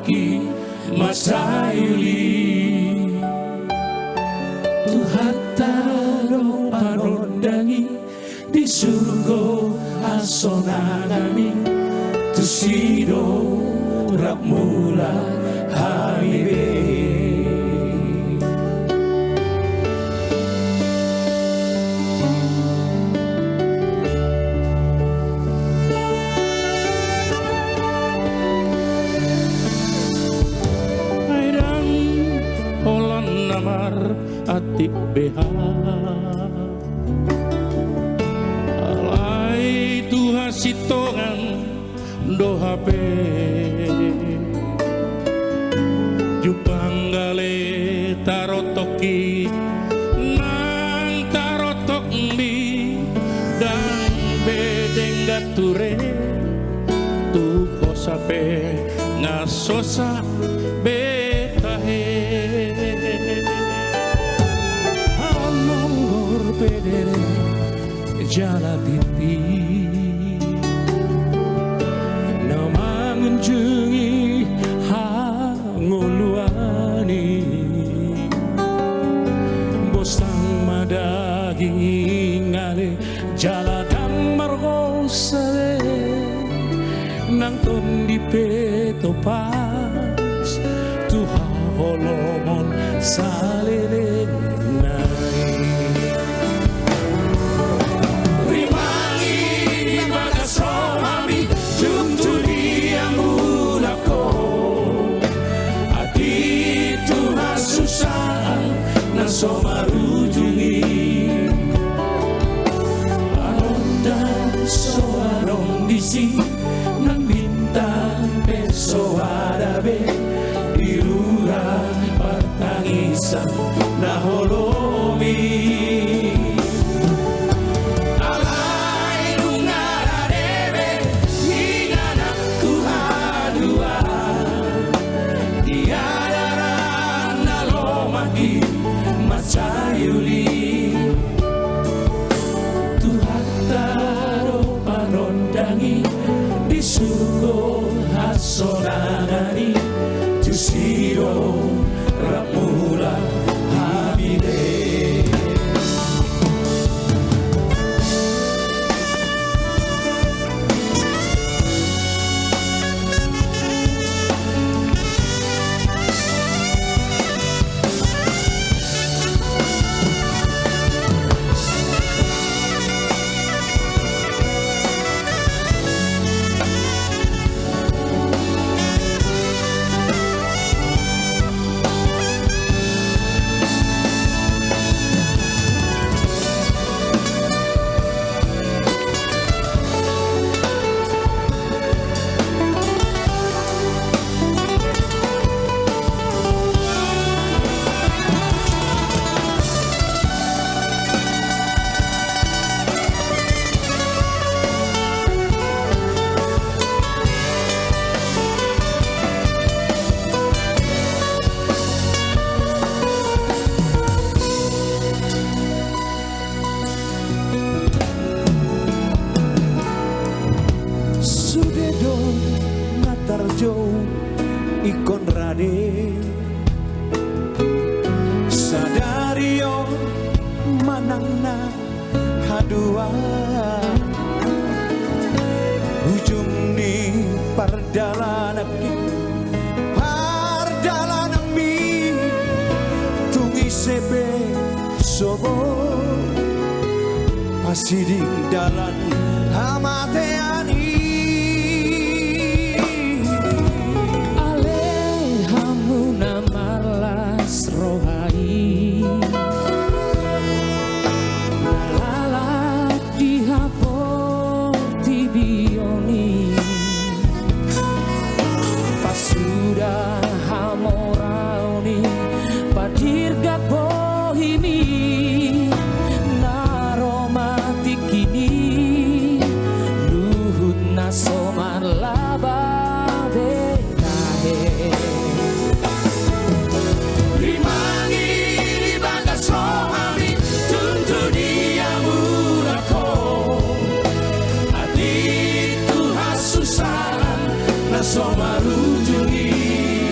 maki macayuli Tuhan taro panondangi di surga asonanami tusido rapmula haibe airang holan namar atik beha alai tuha sitongan dohape jupanggale tarotoki nang tarotok mi dan bedeng gature tu kosape ngasosa betahe amor pedere jala pipi menjungi hanguluani bosang madaging ngale jaladang margosale nang tondi peto pas tuha holomon salele nai rimangi bagas rohami tuntuni yang mulako ati tuha susah na somarujungi anondan soarong disi nang bintang peso adabe dirura pertangisan na holomi macayuli Tuhan taro panondangi di surga hasonanani tusiro rapmula habide ikon rade sadario manangna hadua ujung ni pardalanan mi tungi sebe sobo pasiding dalan hamateani somarujungi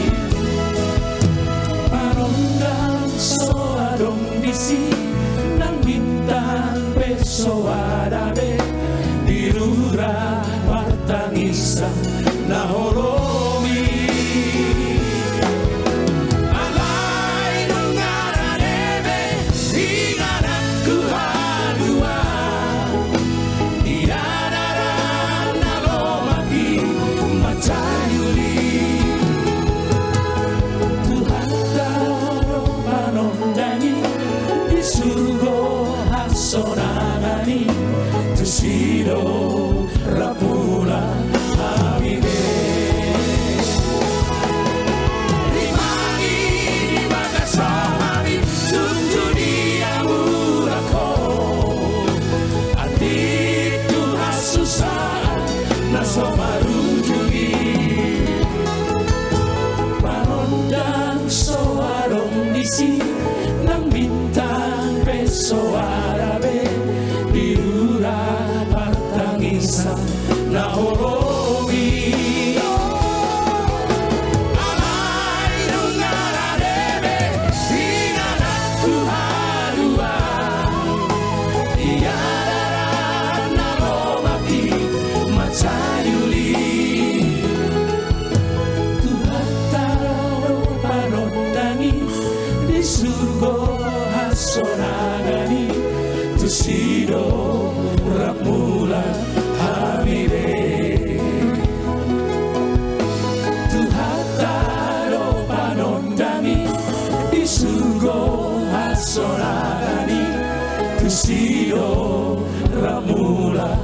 besoarame dirura partangisa naholomi alai nungararebe inganaku hadua tiadara nalomaki macayuli Tuhan taruh manondani di surga hasonanani tusido rapula hamide rimangi magasahari tuntunia murako ati Tuhan susah nasomarujungi panondang soarong disi nang bintang besoarabe dirura partangisa naholomi alai nungararebe inganaku hadua tiadara nalomaki macayuli Tuhan taruh panondani di surga hasonagani tusido ramula hamide Tuhan taruh panondani di surga hasonagani tusido ramula